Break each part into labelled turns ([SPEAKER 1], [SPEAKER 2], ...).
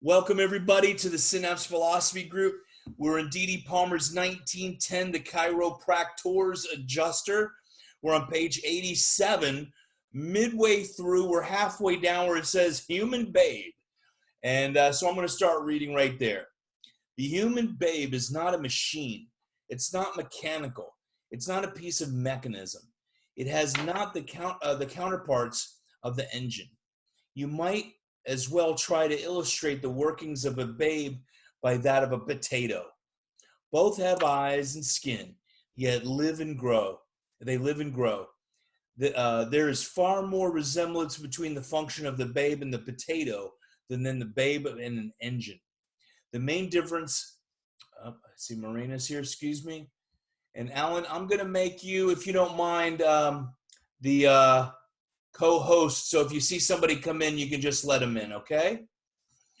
[SPEAKER 1] Welcome everybody to the Synapse Philosophy Group. We're in D.D. Palmer's 1910, The Chiropractor's Adjuster. We're on page 87. Midway through, we're halfway down where it says human babe. And so I'm going to start reading right there. The human babe is not a machine. It's not mechanical. It's not a piece of mechanism. It has not the counterparts of the engine. You might as well try to illustrate the workings of a babe by that of a potato. Both have eyes and skin, yet live and grow. They live and grow. There is far more resemblance between the function of the babe and the potato than the babe and an engine. The main difference, I see Marina's here, excuse me. And Alan, I'm going to make you, if you don't mind, the co-host. So if you see somebody come in, you can just let them in, okay?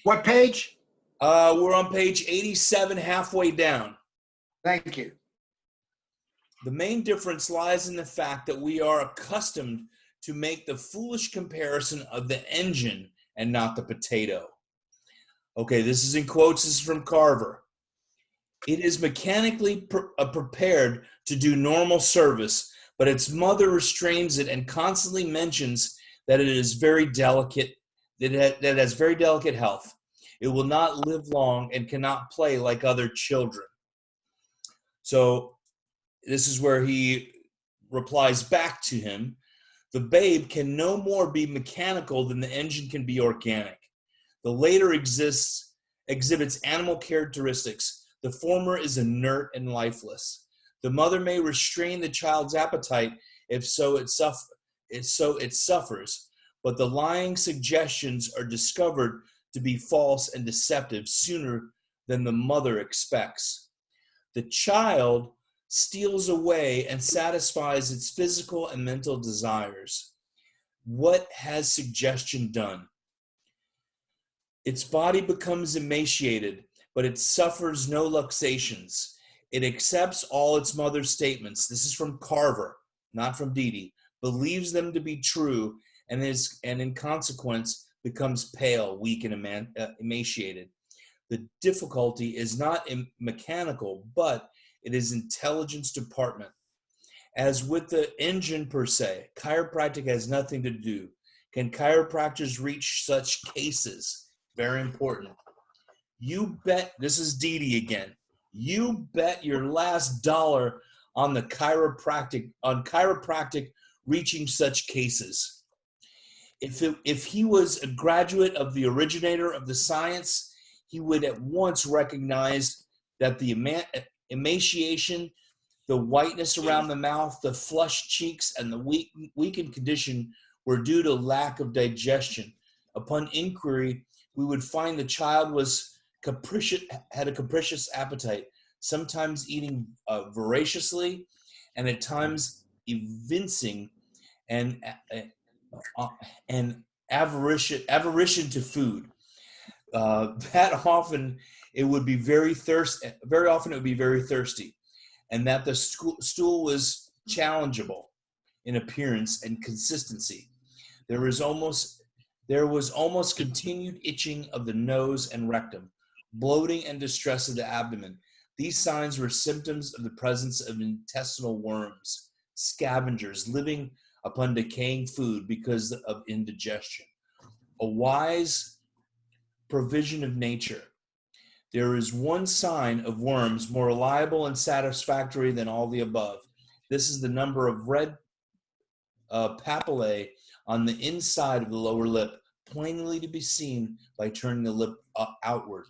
[SPEAKER 2] What page?
[SPEAKER 1] We're on page 87, halfway down.
[SPEAKER 2] Thank you.
[SPEAKER 1] The main difference lies in the fact that we are accustomed to make the foolish comparison of the engine and not the potato. Okay, this is in quotes. This is from Carver. It is mechanically prepared to do normal service, but its mother restrains it and constantly mentions that it is very delicate, that it has very delicate health. It will not live long and cannot play like other children. So this is where he replies back to him. The babe can no more be mechanical than the engine can be organic. The later exhibits animal characteristics. The former is inert and lifeless. The mother may restrain the child's appetite if so it suffers, but the lying suggestions are discovered to be false and deceptive sooner than the mother expects. The child steals away and satisfies its physical and mental desires. What has suggestion done? Its body becomes emaciated, but it suffers no luxations. It accepts all its mother's statements. This is from Carver, not from Dede. Believes them to be true, and in consequence becomes pale, weak, and emaciated. The difficulty is not mechanical, but it is intelligence department. As with the engine per se, chiropractic has nothing to do. Can chiropractors reach such cases? Very important. You bet, this is Dede again. You bet your last dollar on chiropractic reaching such cases. If he was a graduate of the originator of the science, he would at once recognize that the emaciation, the whiteness around the mouth, the flushed cheeks, and the weakened condition were due to lack of digestion. Upon inquiry, we would find the child had a capricious appetite, sometimes eating voraciously, and at times evincing an aversion to food. Very often it would be very thirsty, and that the stool was challengeable in appearance and consistency. There was almost continued itching of the nose and rectum, bloating and distress of the abdomen. These signs were symptoms of the presence of intestinal worms, scavengers living upon decaying food because of indigestion. A wise provision of nature. There is one sign of worms more reliable and satisfactory than all the above. This is the number of red papillae on the inside of the lower lip, plainly to be seen by turning the lip outward.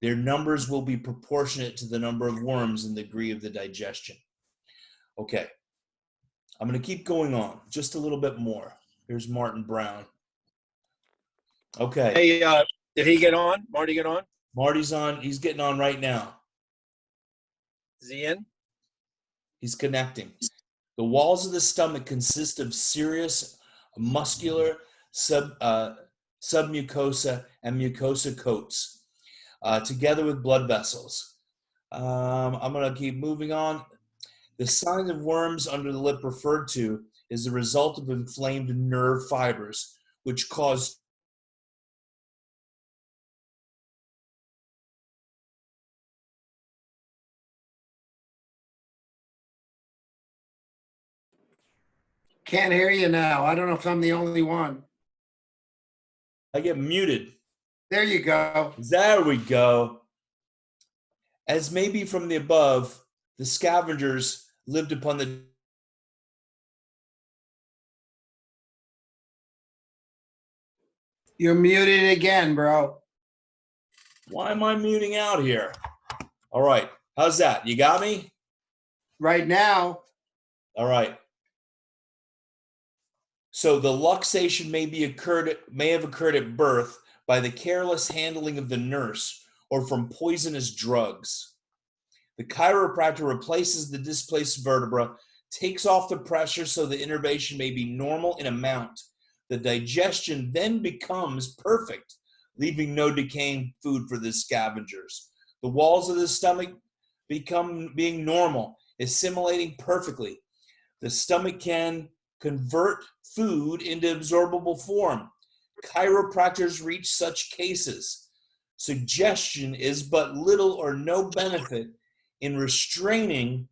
[SPEAKER 1] Their numbers will be proportionate to the number of worms and the degree of the digestion. Okay, I'm going to keep going on just a little bit more. Here's Martin Brown. Okay.
[SPEAKER 3] Hey, did he get on? Marty get on?
[SPEAKER 1] Marty's on. He's getting on right now.
[SPEAKER 3] Is he in?
[SPEAKER 1] He's connecting. The walls of the stomach consist of serous muscular submucosa and mucosa coats, together with blood vessels. I'm going to keep moving on. The sign of worms under the lip referred to is the result of inflamed nerve fibers, which cause
[SPEAKER 2] Can't hear you now. I don't know if I'm the only one.
[SPEAKER 1] I get muted.
[SPEAKER 2] There you go.
[SPEAKER 1] There we go. As maybe from the above, the scavengers lived upon the.
[SPEAKER 2] You're muted again, bro.
[SPEAKER 1] Why am I muting out here? All right. How's that? You got me?
[SPEAKER 2] Right now.
[SPEAKER 1] All right. So the luxation may have occurred at birth by the careless handling of the nurse or from poisonous drugs. The chiropractor replaces the displaced vertebra, takes off the pressure so the innervation may be normal in amount. The digestion then becomes perfect, leaving no decaying food for the scavengers. The walls of the stomach become being normal, assimilating perfectly. The stomach can convert food into absorbable form. Chiropractors reach such cases. Suggestion is but little or no benefit in restraining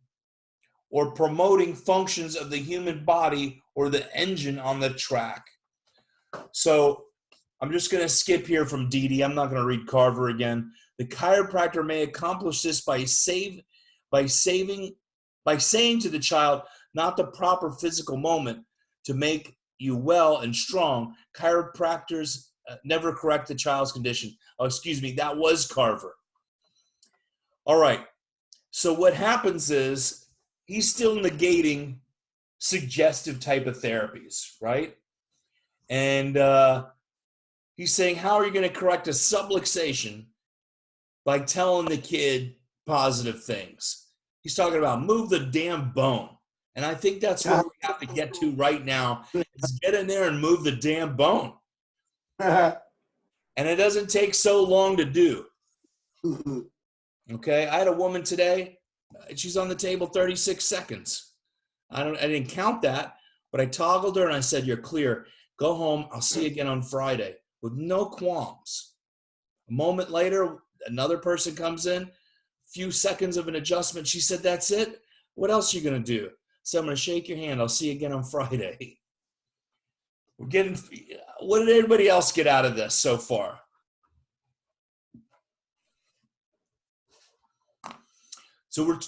[SPEAKER 1] or promoting functions of the human body or the engine on the track. So I'm just going to skip here from Dee Dee. I'm not going to read Carver again. The chiropractor may accomplish this by saying to the child, not the proper physical moment to make you well and strong. Chiropractors never correct the child's condition. Oh, excuse me, that was Carver. All right. So what happens is he's still negating suggestive type of therapies, right? And he's saying, how are you going to correct a subluxation by telling the kid positive things? He's talking about move the damn bone. And I think that's what we have to get to right now is get in there and move the damn bone. And it doesn't take so long to do. Okay, I had a woman today. She's on the table 36 seconds. I didn't count that, but I toggled her and I said, "You're clear. Go home. I'll see you again on Friday," with no qualms. A moment later, another person comes in. Few seconds of an adjustment. She said, "That's it. What else are you going to do?" So I'm going to shake your hand. I'll see you again on Friday. We're getting. What did everybody else get out of this so far? So we're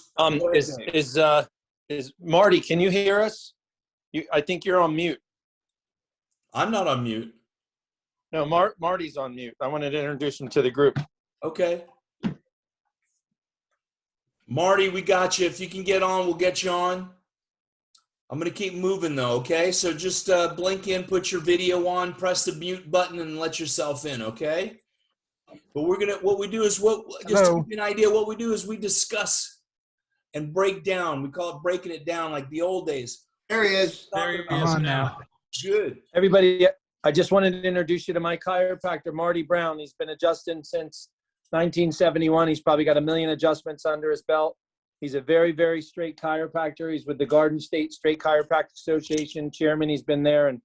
[SPEAKER 3] is Marty, can you hear us? I think you're on mute.
[SPEAKER 1] I'm not on mute.
[SPEAKER 3] No, Marty's on mute. I wanted to introduce him to the group.
[SPEAKER 1] Okay. Marty, we got you. If you can get on, we'll get you on. I'm going to keep moving though, okay? So just blink in, put your video on, press the mute button and let yourself in, okay? But what we do is to give you an idea, what we do is we discuss and break down. We call it breaking it down like the old days.
[SPEAKER 2] There he is.
[SPEAKER 4] I'm on now.
[SPEAKER 1] Good.
[SPEAKER 3] Everybody, I just wanted to introduce you to my chiropractor, Marty Brown. He's been adjusting since 1971. He's probably got 1 million adjustments under his belt. He's a very, very straight chiropractor. He's with the Garden State Straight Chiropractic Association chairman. He's been there, and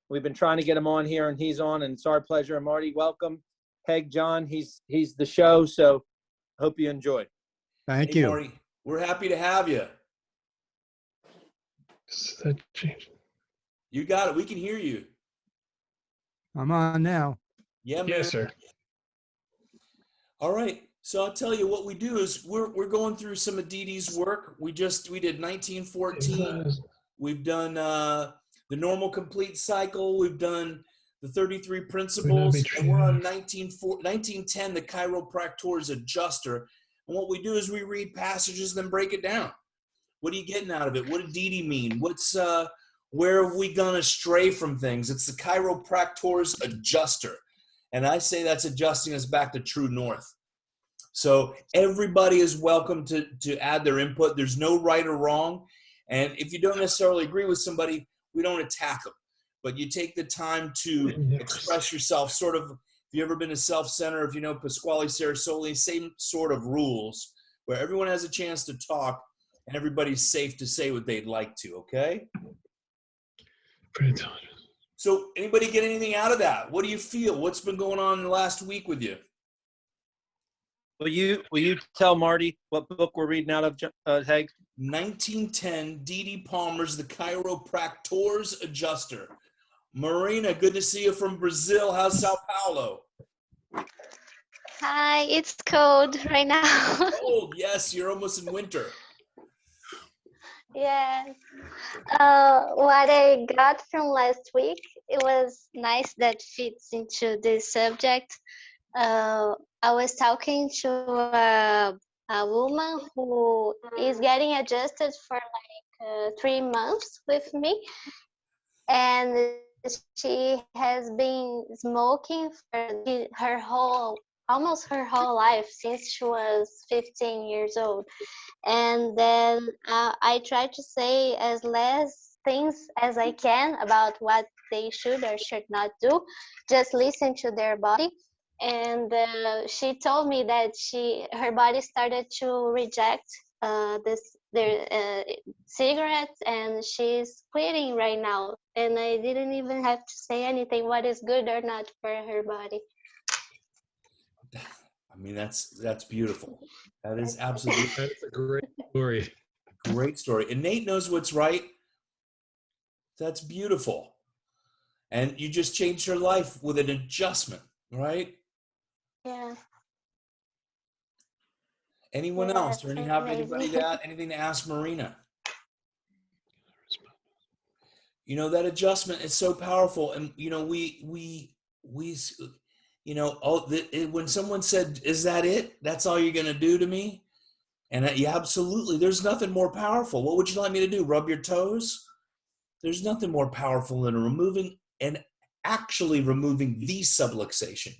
[SPEAKER 3] we've been trying to get him on here, and he's on, and it's our pleasure. Marty, welcome. Haig, John, he's the show, so hope you enjoy.
[SPEAKER 4] Thank you.
[SPEAKER 1] Marty, we're happy to have you. You got it. We can hear you.
[SPEAKER 4] I'm on now.
[SPEAKER 1] Yeah, man.
[SPEAKER 5] Yes, sir.
[SPEAKER 1] All right. So I'll tell you what we do is we're going through some of Dee Dee's work. We did 1914. We've done the normal complete cycle. We've done the 33 principles, and we're on 1910, the chiropractor's adjuster. And what we do is we read passages, then break it down. What are you getting out of it? What did Dee Dee mean? Where have we gone astray from things? It's the chiropractor's adjuster. And I say that's adjusting us back to true north. So everybody is welcome to add their input. There's no right or wrong. And if you don't necessarily agree with somebody, we don't attack them. But you take the time to express yourself. Sort of, if you've ever been to Self-Center, if you know Pasquale Sarasoli, same sort of rules where everyone has a chance to talk and everybody's safe to say what they'd like to, okay?
[SPEAKER 5] Pretty intelligent.
[SPEAKER 1] So anybody get anything out of that? What do you feel? What's been going on in the last week with you?
[SPEAKER 3] Will you tell Marty what book we're reading out of, Haig?
[SPEAKER 1] 1910, Dee Dee Palmer's the Chiropractor's adjuster. Marina, good to see you from Brazil. How's Sao Paulo?
[SPEAKER 6] Hi, it's cold right now.
[SPEAKER 1] Oh, yes, you're almost in winter.
[SPEAKER 6] Yes. What I got from last week, it was nice that fits into this subject. I was talking to a woman who is getting adjusted for like 3 months with me, and she has been smoking for almost her whole life since she was 15 years old. And then I try to say as less things as I can about what they should or should not do, just listen to their body. And she told me that her body started to reject their cigarettes, and she's quitting right now, and I didn't even have to say anything what is good or not for her body.
[SPEAKER 1] I mean, that's beautiful. That is absolutely
[SPEAKER 5] That's a great story.
[SPEAKER 1] great story. And Nate knows what's right. That's beautiful. And you just changed your life with an adjustment, right?
[SPEAKER 6] Yeah.
[SPEAKER 1] Anyone
[SPEAKER 6] Yeah,
[SPEAKER 1] else? Or
[SPEAKER 6] it's
[SPEAKER 1] anybody
[SPEAKER 6] amazing.
[SPEAKER 1] anything to ask Marina? You know, that adjustment is so powerful. And, you know, we you know, when someone said, is that it? That's all you're going to do to me? And yeah, absolutely. There's nothing more powerful. What would you like me to do? Rub your toes? There's nothing more powerful than actually removing the subluxation.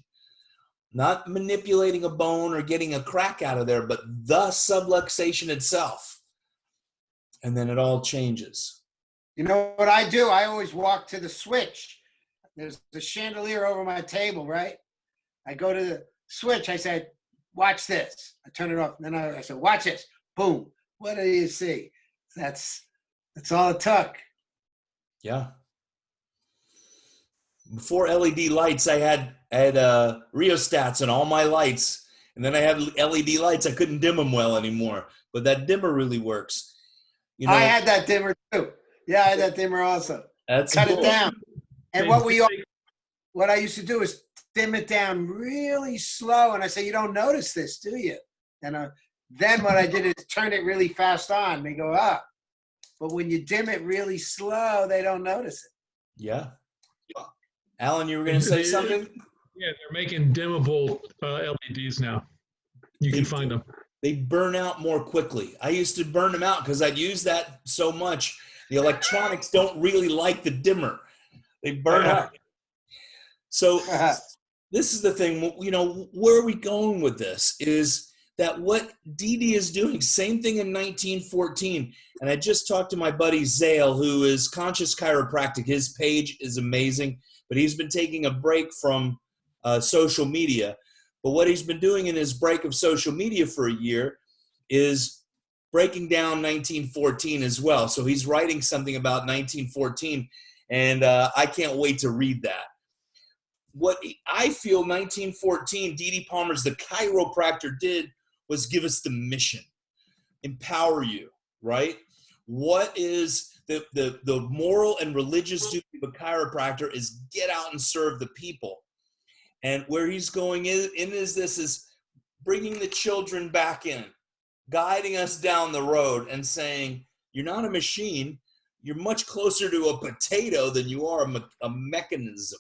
[SPEAKER 1] Not manipulating a bone or getting a crack out of there, but the subluxation itself. And then it all changes.
[SPEAKER 2] You know what I do? I always walk to the switch. There's the chandelier over my table, right? I go to the switch. I said, watch this. I turn it off. And then I said, watch this. Boom. What do you see? That's all it took.
[SPEAKER 1] Yeah. Before LED lights, I had rheostats on all my lights. And then I had LED lights. I couldn't dim them well anymore. But that dimmer really works. You know,
[SPEAKER 2] I had that dimmer too. Yeah, I had that dimmer also.
[SPEAKER 1] that's
[SPEAKER 2] Cut
[SPEAKER 1] cool.
[SPEAKER 2] it down. And
[SPEAKER 5] Hey,
[SPEAKER 2] what I used to do is dim it down really slow. And I say, you don't notice this, do you? And then what I did is turn it really fast on. They go up. But when you dim it really slow, they don't notice it.
[SPEAKER 1] Yeah. Alan, you were going to say something?
[SPEAKER 5] Yeah, they're making dimmable LEDs now. You can find them.
[SPEAKER 1] They burn out more quickly. I used to burn them out because I'd use that so much. The electronics don't really like the dimmer. They burn out. So this is the thing, you know, where are we going with this is that what Dee Dee is doing, same thing in 1914. And I just talked to my buddy Zale, who is Conscious Chiropractic. His page is amazing, but he's been taking a break from social media. But what he's been doing in his break of social media for a year is breaking down 1914 as well. So he's writing something about 1914, and I can't wait to read that. What I feel 1914, Dee Dee Palmer's The Chiropractor did was give us the mission, empower you, right? What is the moral and religious duty of a chiropractor is get out and serve the people. And where he's going is bringing the children back in, guiding us down the road and saying, you're not a machine. You're much closer to a potato than you are a mechanism,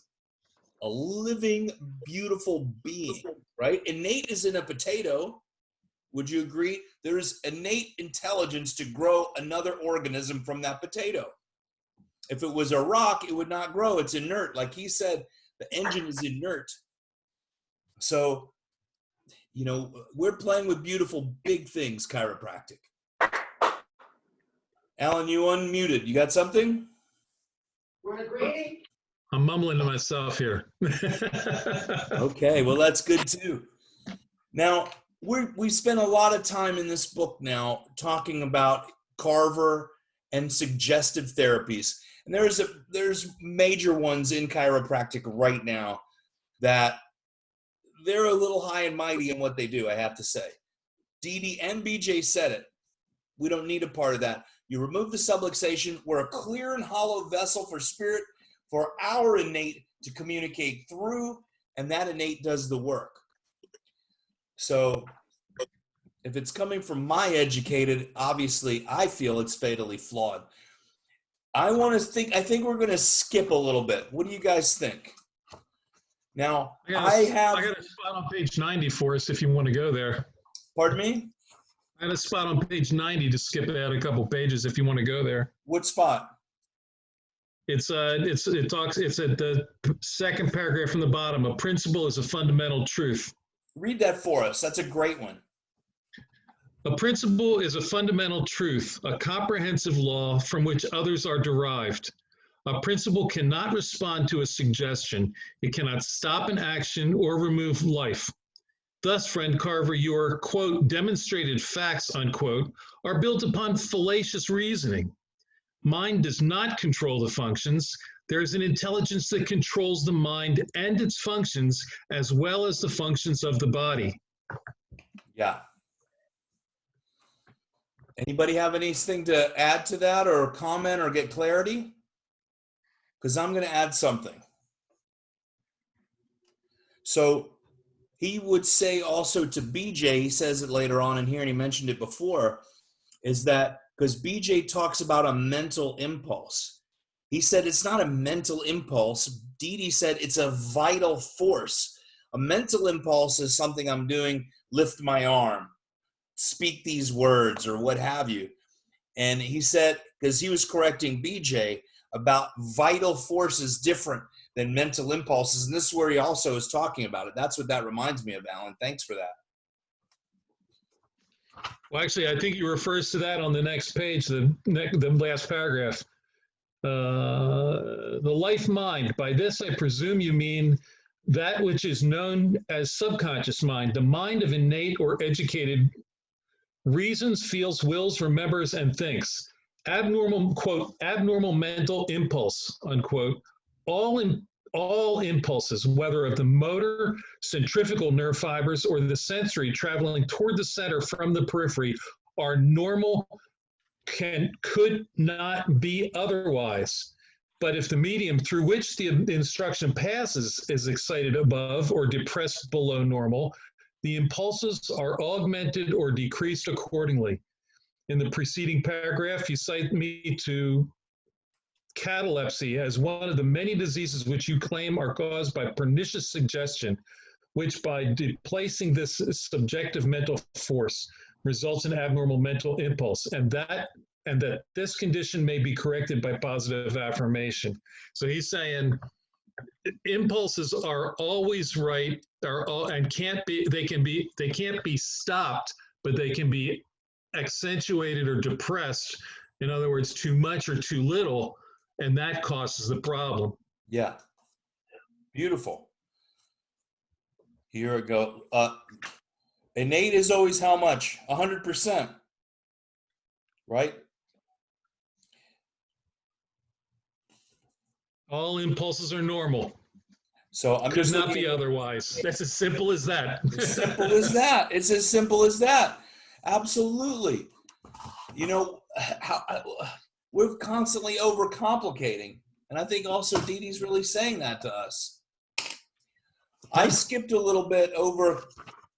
[SPEAKER 1] a living, beautiful being, right? Innate is in a potato. Would you agree? There's innate intelligence to grow another organism from that potato. If it was a rock, it would not grow. It's inert. Like he said, the engine is inert. So, you know, we're playing with beautiful, big things, chiropractic. Alan, you unmuted. You got something?
[SPEAKER 2] Want a greeting?
[SPEAKER 5] I'm mumbling to myself here.
[SPEAKER 1] Okay, well, that's good too. Now, we spent a lot of time in this book now talking about Carver and suggestive therapies. And there's major ones in chiropractic right now that they're a little high and mighty in what they do, I have to say. Dee Dee and BJ said it. We don't need a part of that. You remove the subluxation. We're a clear and hollow vessel for spirit, for our innate to communicate through, and that innate does the work. So if it's coming from my educated, obviously I feel it's fatally flawed. I think we're going to skip a little bit. What do you guys think? Now, I got
[SPEAKER 5] a spot on page 90 for us if you want to go there.
[SPEAKER 1] Pardon me?
[SPEAKER 5] I had a spot on page 90 to skip out a couple pages if you want to go there.
[SPEAKER 1] What spot?
[SPEAKER 5] It's at the second paragraph from the bottom. A principle is a fundamental truth.
[SPEAKER 1] Read that for us. That's a great one.
[SPEAKER 5] A principle is a fundamental truth, a comprehensive law from which others are derived. A principle cannot respond to a suggestion. It cannot stop an action or remove life. Thus, friend Carver, your, quote, demonstrated facts, unquote, are built upon fallacious reasoning. Mind does not control the functions. There is an intelligence that controls the mind and its functions, as well as the functions of the body.
[SPEAKER 1] Yeah. Anybody have anything to add to that or comment or get clarity? Because I'm going to add something. So he would say also to BJ, he says it later on in here, and he mentioned it before, is that because BJ talks about a mental impulse. He said it's not a mental impulse. Dee said it's a vital force. A mental impulse is something I'm doing, lift my arm, speak these words, or what have you. And he said, because he was correcting BJ about vital forces different than mental impulses. And this is where he also is talking about it. That's what that reminds me of, Alan. Thanks for that.
[SPEAKER 5] Well, actually, I think he refers to that on the next page, the last paragraph. The life mind. By this, I presume you mean that which is known as subconscious mind, the mind of innate or educated reasons, feels, wills, remembers, and thinks. Abnormal, quote, abnormal mental impulse, unquote. All impulses, whether of the motor, centrifugal nerve fibers, or the sensory traveling toward the center from the periphery, are normal, could not be otherwise. But if the medium through which the instruction passes is excited above or depressed below normal, the impulses are augmented or decreased accordingly. In the preceding paragraph, you cite me to catalepsy as one of the many diseases which you claim are caused by pernicious suggestion, which by displacing this subjective mental force results in abnormal mental impulse, and that this condition may be corrected by positive affirmation. So he's saying impulses are always right, and they can't be stopped, but they can be accentuated or depressed. In other words, too much or too little, and that causes the problem.
[SPEAKER 1] Yeah. Beautiful. Here we go. Innate is always how much? 100%. Right?
[SPEAKER 5] All impulses are normal.
[SPEAKER 1] So I'm
[SPEAKER 5] Could
[SPEAKER 1] just
[SPEAKER 5] not be otherwise. That's as simple as that.
[SPEAKER 1] As simple as that. It's as simple as that. Absolutely. You know, we're constantly overcomplicating. And I think also Dee Dee's really saying that to us. I skipped a little bit over,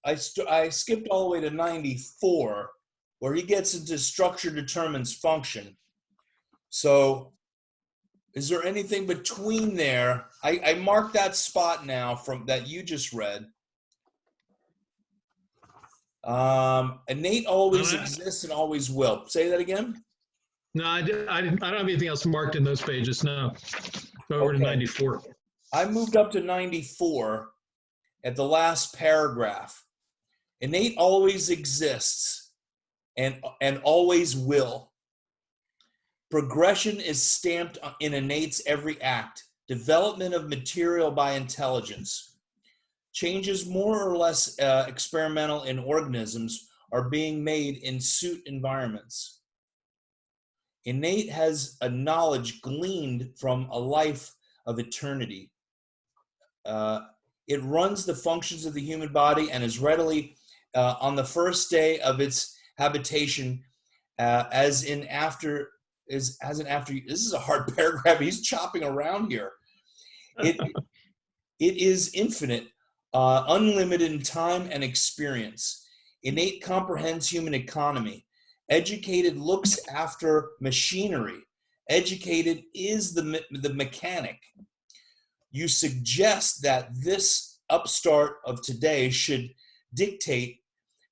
[SPEAKER 1] I skipped all the way to 94, where he gets into structure determines function. So is there anything between there? I marked that spot now from that you just read. Innate always exists and always will. Say that again.
[SPEAKER 5] No, I don't have anything else marked in those pages. No. Go over to 94.
[SPEAKER 1] I moved up to 94 at the last paragraph. Innate always exists and always will. Progression is stamped in innate's every act. Development of material by intelligence. Changes more or less experimental in organisms are being made in suit environments. Innate has a knowledge gleaned from a life of eternity. It runs the functions of the human body and is readily on the first day of its habitation as in after, this is a hard paragraph. He's chopping around here. It is infinite, unlimited in time and experience. Innate comprehends human economy. Educated looks after machinery. Educated is the mechanic. You suggest that this upstart of today should dictate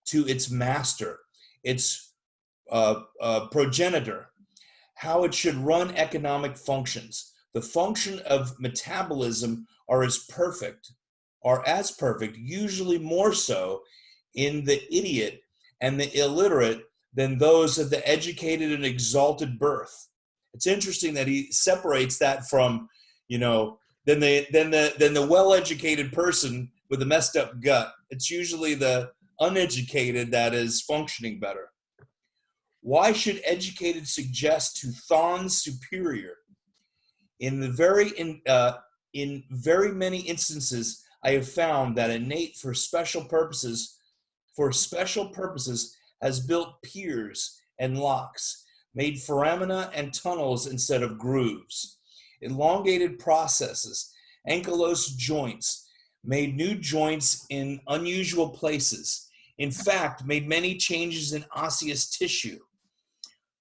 [SPEAKER 1] to its master, its progenitor, how it should run economic functions. The function of metabolism are as perfect, usually more so in the idiot and the illiterate than those of the educated and exalted birth. It's interesting that he separates that from, than the well-educated person with a messed up gut. It's usually the uneducated that is functioning better. Why should educated suggest to Thon's superior? In very many instances, I have found that innate for special purposes has built piers and locks, made foramina and tunnels instead of grooves, elongated processes, ankylosed joints, made new joints in unusual places. In fact, made many changes in osseous tissue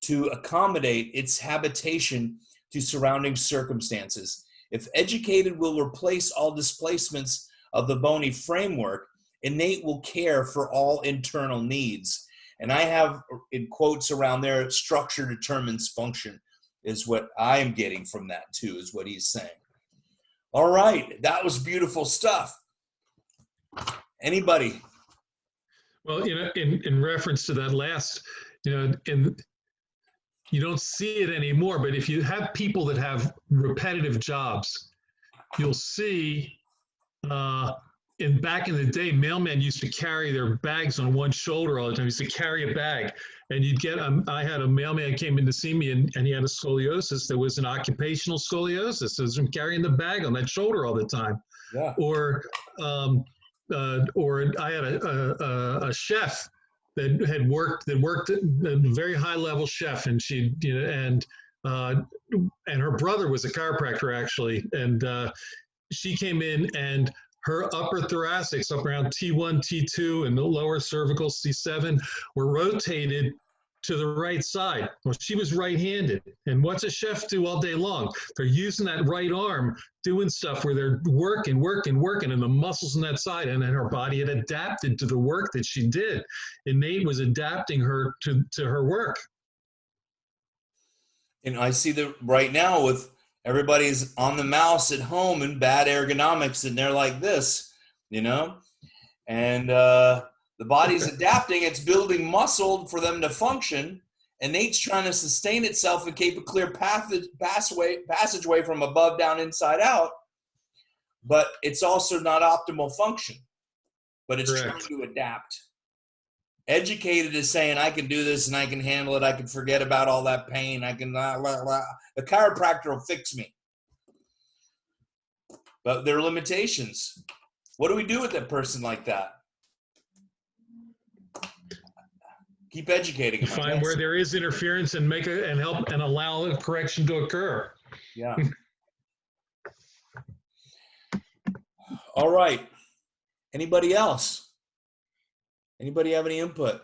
[SPEAKER 1] to accommodate its habitation to surrounding circumstances. If educated will replace all displacements of the bony framework, innate will care for all internal needs. And I have in quotes around there, structure determines function is what I'm getting from that too, is what he's saying. All right, that was beautiful stuff. Anybody?
[SPEAKER 5] Well, in reference to that last, and you don't see it anymore, but if you have people that have repetitive jobs, you'll see back in the day, mailmen used to carry their bags on one shoulder all the time. He used to carry a bag, and you'd get, I had a mailman came in to see me, and he had a scoliosis. There was an occupational scoliosis. It was from carrying the bag on that shoulder all the time.
[SPEAKER 1] Yeah.
[SPEAKER 5] Or I had a chef that worked a very high level chef, and and her brother was a chiropractor actually, and she came in and her upper thoracics up around T1, T2, and the lower cervical C7 were rotated to the right side. Well, she was right-handed. And what's a chef do all day long? They're using that right arm, doing stuff where they're working, and the muscles on that side. And then her body had adapted to the work that she did. Innate was adapting her to her work.
[SPEAKER 1] And I see that right now with everybody's on the mouse at home and bad ergonomics, and they're like this, and the body's adapting. It's building muscle for them to function. Innate's trying to sustain itself and keep a clear passageway from above, down, inside out. But it's also not optimal function. But it's
[SPEAKER 5] Correct.
[SPEAKER 1] trying to adapt. Educated is saying, I can do this and I can handle it. I can forget about all that pain. I can, the chiropractor will fix me. But there are limitations. What do we do with a person like that? Keep educating them.
[SPEAKER 5] Find where there is interference and help and allow a correction to occur.
[SPEAKER 1] Yeah. All right. Anybody else? Anybody have any input?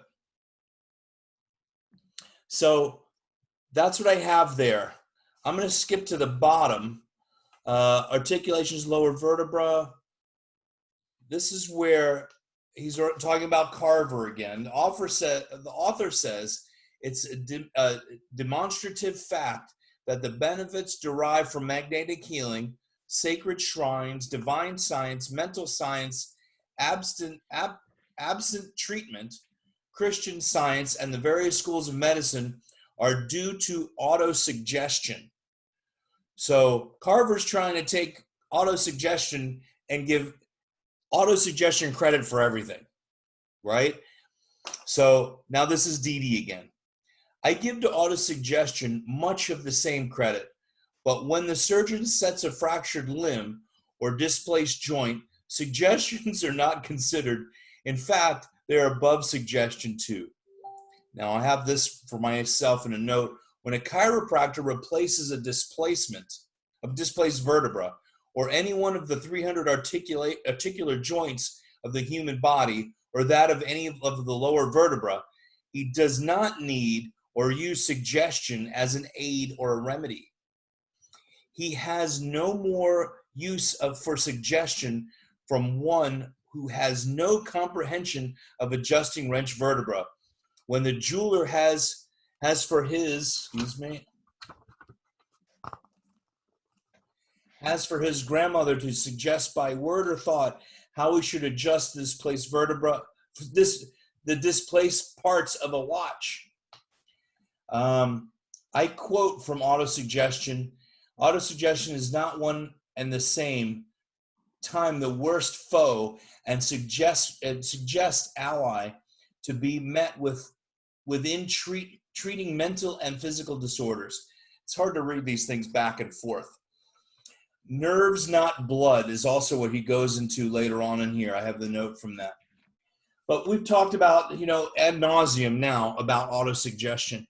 [SPEAKER 1] So that's what I have there. I'm going to skip to the bottom. Articulations, lower vertebra. This is where he's talking about Carver again. The author says it's a demonstrative fact that the benefits derived from magnetic healing, sacred shrines, divine science, mental science, absent treatment, Christian science, and the various schools of medicine are due to autosuggestion. So Carver's trying to take autosuggestion and give autosuggestion credit for everything, right? So now this is Dee again. I give to autosuggestion much of the same credit, but when the surgeon sets a fractured limb or displaced joint, suggestions are not considered. In fact, they're above suggestion too. Now I have this for myself in a note. When a chiropractor replaces a displaced vertebra, or any one of the 300 articular joints of the human body, or that of any of the lower vertebra, he does not need or use suggestion as an aid or a remedy. He has no more use for suggestion from one who has no comprehension of adjusting wrench vertebra. When the jeweler has for his grandmother to suggest by word or thought how he should adjust the displaced vertebra, the displaced parts of a watch. I quote from autosuggestion. Autosuggestion is not one and the same time the worst foe and suggest ally to be met within treating mental and physical disorders. It's hard to read these things back and forth. Nerves, not blood, is also what he goes into later on in here. I have the note from that. But we've talked about, ad nauseum now about autosuggestion.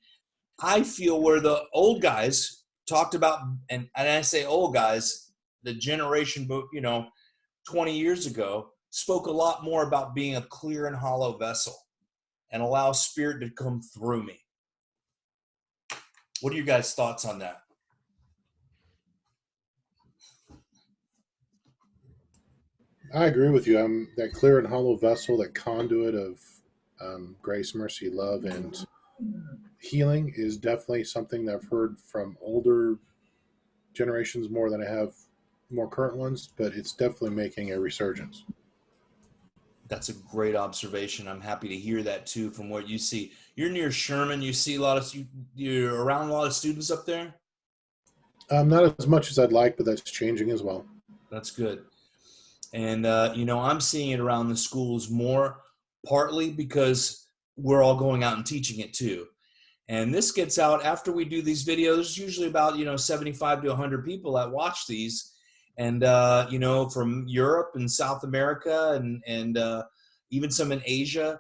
[SPEAKER 1] I feel where the old guys talked about, and I say old guys, the generation, 20 years ago, spoke a lot more about being a clear and hollow vessel and allow spirit to come through me. What are your guys' thoughts on that?
[SPEAKER 7] I agree with you. I'm that clear and hollow vessel, that conduit of grace, mercy, love, and healing is definitely something that I've heard from older generations more than I have more current ones, but it's definitely making a resurgence.
[SPEAKER 1] That's a great observation. I'm happy to hear that too from what you see. You're near Sherman. You see you're around a lot of students up there?
[SPEAKER 7] Not as much as I'd like, but that's changing as well.
[SPEAKER 1] That's good. And, I'm seeing it around the schools more, partly because we're all going out and teaching it too. And this gets out after we do these videos, usually about, 75 to 100 people that watch these. And, from Europe and South America and even some in Asia.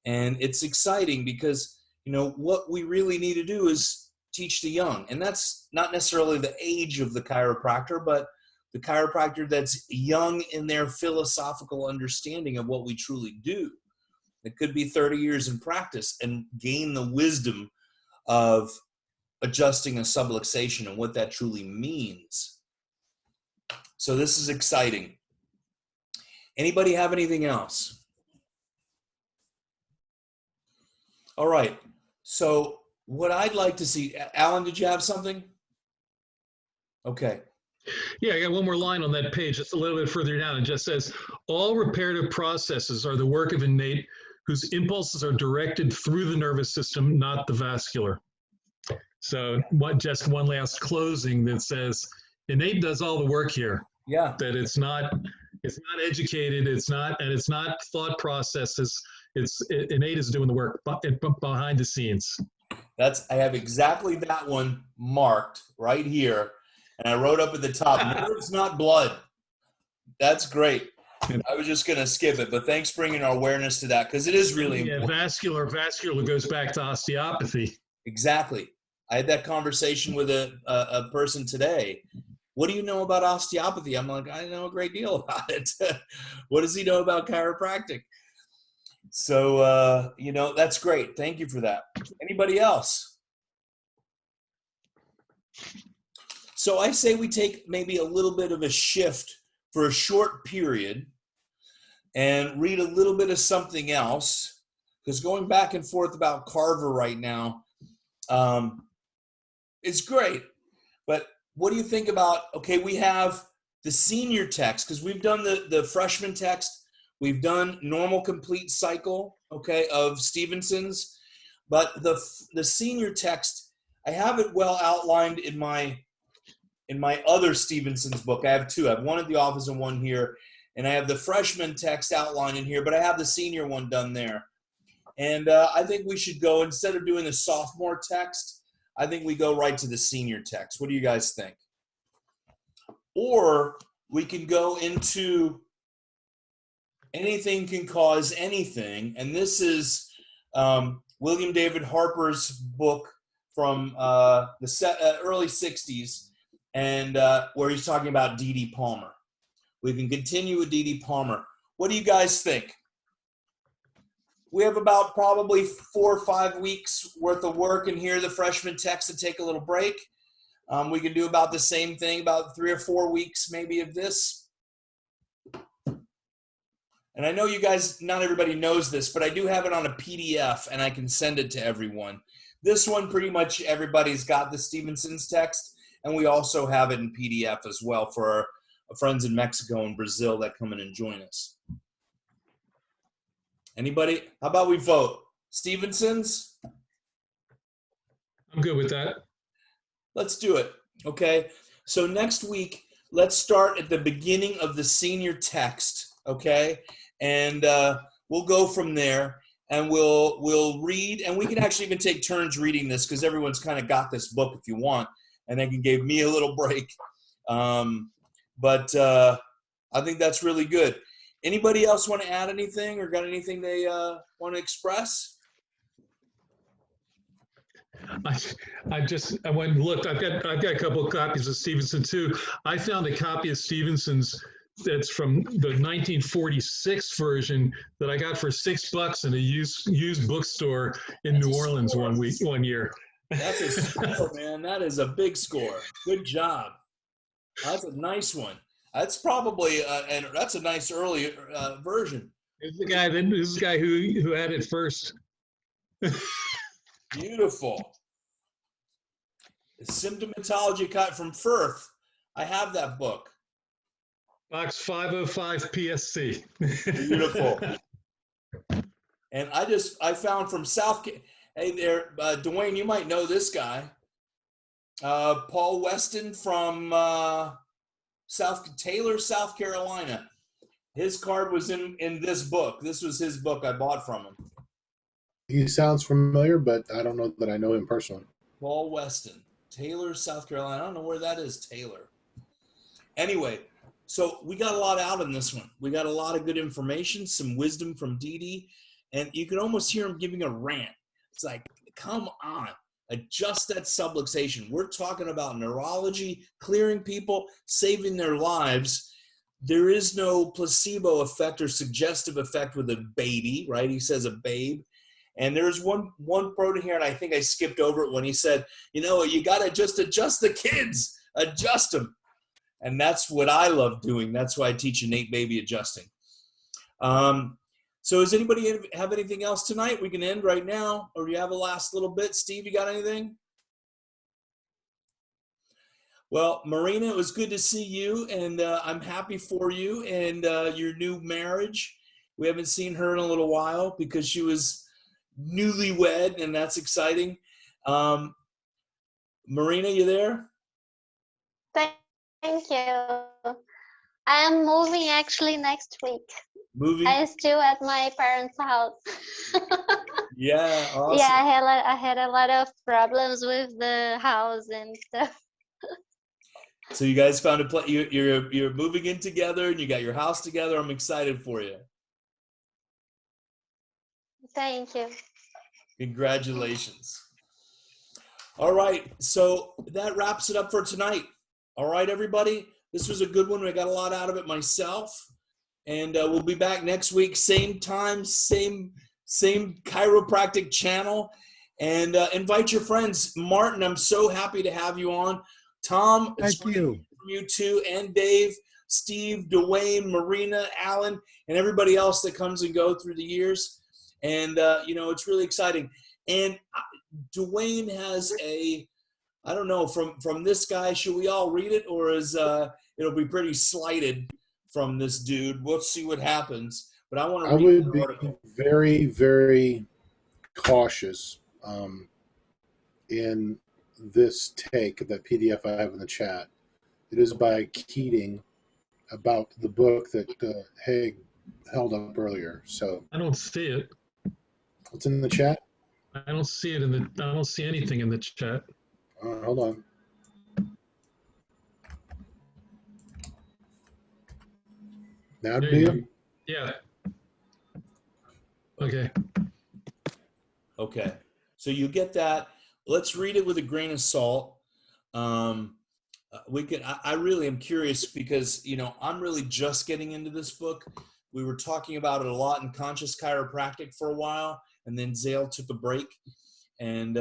[SPEAKER 1] And it's exciting because, what we really need to do is teach the young. And that's not necessarily the age of the chiropractor, but the chiropractor that's young in their philosophical understanding of what we truly do. It could be 30 years in practice and gain the wisdom of adjusting a subluxation and what that truly means. So this is exciting. Anybody have anything else? All right. So what I'd like to see, Alan, did you have something? Okay.
[SPEAKER 5] Yeah, I got one more line on that page. Just a little bit further down. It just says, all reparative processes are the work of innate, whose impulses are directed through the nervous system, not the vascular. So just one last closing that says, innate does all the work here.
[SPEAKER 1] Yeah.
[SPEAKER 5] That it's not educated, it's not thought processes. Innate is doing the work behind the scenes.
[SPEAKER 1] I have exactly that one marked right here. And I wrote up at the top, nerves, not blood. That's great. I was just going to skip it, but thanks for bringing our awareness to that because it is really important.
[SPEAKER 5] Vascular goes back to osteopathy.
[SPEAKER 1] Exactly. I had that conversation with a person today. What do you know about osteopathy? I'm like, I know a great deal about it. What does he know about chiropractic? So, that's great. Thank you for that. Anybody else? So I say we take maybe a little bit of a shift for a short period and read a little bit of something else, because going back and forth about Carver right now is great. But what do you think about, okay, we have the senior text, because we've done the freshman text. We've done normal complete cycle, okay, of Stevenson's. But the senior text, I have it well outlined in my other Stevenson's book. I have two. I have one at the office and one here. And I have the freshman text outlined in here, but I have the senior one done there. And I think we should go, instead of doing the sophomore text, I think we go right to the senior text. What do you guys think? Or we can go into anything can cause anything. And this is William David Harper's book from the early 60s, and where he's talking about D.D. Palmer. We can continue with D.D. Palmer. What do you guys think? We have about probably 4 or 5 weeks worth of work in here, the freshman text, to take a little break. We can do about the same thing, about 3 or 4 weeks maybe of this. And I know you guys, not everybody knows this, but I do have it on a PDF and I can send it to everyone. This one, pretty much everybody's got the Stevenson's text, and we also have it in PDF as well for our friends in Mexico and Brazil that come in and join us. Anybody? How about we vote? Stevenson's?
[SPEAKER 5] I'm good with that.
[SPEAKER 1] Let's do it. Okay. So next week, let's start at the beginning of the senior text. Okay. And we'll go from there, and we'll read, and we can actually even take turns reading this because everyone's kind of got this book if you want, and they can give me a little break. But I think that's really good. Anybody else want to add anything or got anything they want to express?
[SPEAKER 5] I went and looked. I've got a couple of copies of Stevenson too. I found a copy of Stevenson's that's from the 1946 version that I got for $6 in a used bookstore in New Orleans one year.
[SPEAKER 1] That's a score, man. That is a big score. Good job. That's a nice one. That's probably and that's a nice early version.
[SPEAKER 5] This is the guy who had it first.
[SPEAKER 1] Beautiful. The symptomatology cut from Firth. I have that book.
[SPEAKER 5] Box 505 PSC.
[SPEAKER 1] Beautiful. And I found from South. Hey there, Dwayne. You might know this guy. Paul Weston from Taylor, South Carolina. His card was in this book. This was his book I bought from him.
[SPEAKER 7] He sounds familiar, but I don't know that I know him personally.
[SPEAKER 1] Paul Weston, Taylor, South Carolina. I don't know where that is, Taylor. Anyway, so we got a lot out in this one. We got a lot of good information, some wisdom from Dee, and you can almost hear him giving a rant. It's like, come on, adjust that subluxation. We're talking about neurology, clearing people, saving their lives. There is no placebo effect or suggestive effect with a baby, right? He says a babe. And there's one quote in here, and I think I skipped over it when he said, you got to just adjust the kids, adjust them. And that's what I love doing. That's why I teach innate baby adjusting. So does anybody have anything else tonight? We can end right now, or do you have a last little bit? Steve, you got anything? Well, Marina, it was good to see you, and I'm happy for you and your new marriage. We haven't seen her in a little while because she was newlywed, and that's exciting. Marina, you there?
[SPEAKER 6] Thank you. I am moving actually next week.
[SPEAKER 1] Moving?
[SPEAKER 6] I'm still at my parents' house.
[SPEAKER 1] Yeah, awesome.
[SPEAKER 6] Yeah, I had a lot of problems with the house and stuff.
[SPEAKER 1] So you guys found a place. You're moving in together, and you got your house together. I'm excited for you.
[SPEAKER 6] Thank you.
[SPEAKER 1] Congratulations. All right, so that wraps it up for tonight. All right, everybody. This was a good one. I got a lot out of it myself. And we'll be back next week, same time, same chiropractic channel. And invite your friends. Martin, I'm so happy to have you on. Tom,
[SPEAKER 4] Thank you.
[SPEAKER 1] From you too, and Dave, Steve, Dwayne, Marina, Alan, and everybody else that comes and go through the years. And, it's really exciting. And Dwayne has I don't know, from this guy, should we all read it, or it'll be pretty slighted from this dude? We'll see what happens. But I want to read the article.
[SPEAKER 7] I would be very, very cautious in this take, that PDF I have in the chat. It is by Keating about the book that Haig held up earlier. So
[SPEAKER 5] I don't see it.
[SPEAKER 7] What's in the chat?
[SPEAKER 5] I don't see it I don't see anything in the chat.
[SPEAKER 7] Hold on. Now do you?
[SPEAKER 5] Yeah. Okay.
[SPEAKER 1] Okay. So you get that. Let's read it with a grain of salt. I really am curious because, you know, I'm really just getting into this book. We were talking about it a lot in Conscious Chiropractic for a while, and then Zale took a break. And,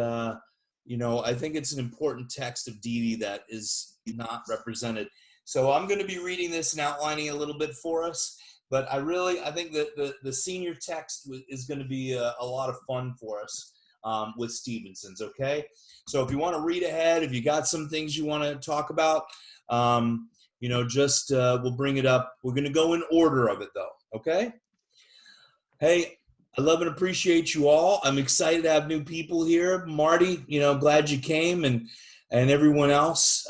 [SPEAKER 1] you know, I think it's an important text of Dee Dee that is not represented. So I'm going to be reading this and outlining a little bit for us. But I think that the senior text is going to be a lot of fun for us with Stevenson's, okay? So if you want to read ahead, if you got some things you want to talk about, you know, just we'll bring it up. We're going to go in order of it, though, okay? Hey, I love and appreciate you all. I'm excited to have new people here. Marty, you know, glad you came, and everyone else,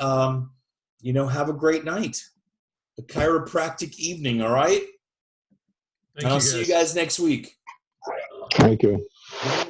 [SPEAKER 1] you know, have a great night. A chiropractic evening, all right?
[SPEAKER 5] Thank
[SPEAKER 1] I'll
[SPEAKER 5] you,
[SPEAKER 1] see you
[SPEAKER 5] guys.
[SPEAKER 1] guys next week.
[SPEAKER 8] Thank you.
[SPEAKER 1] Good night.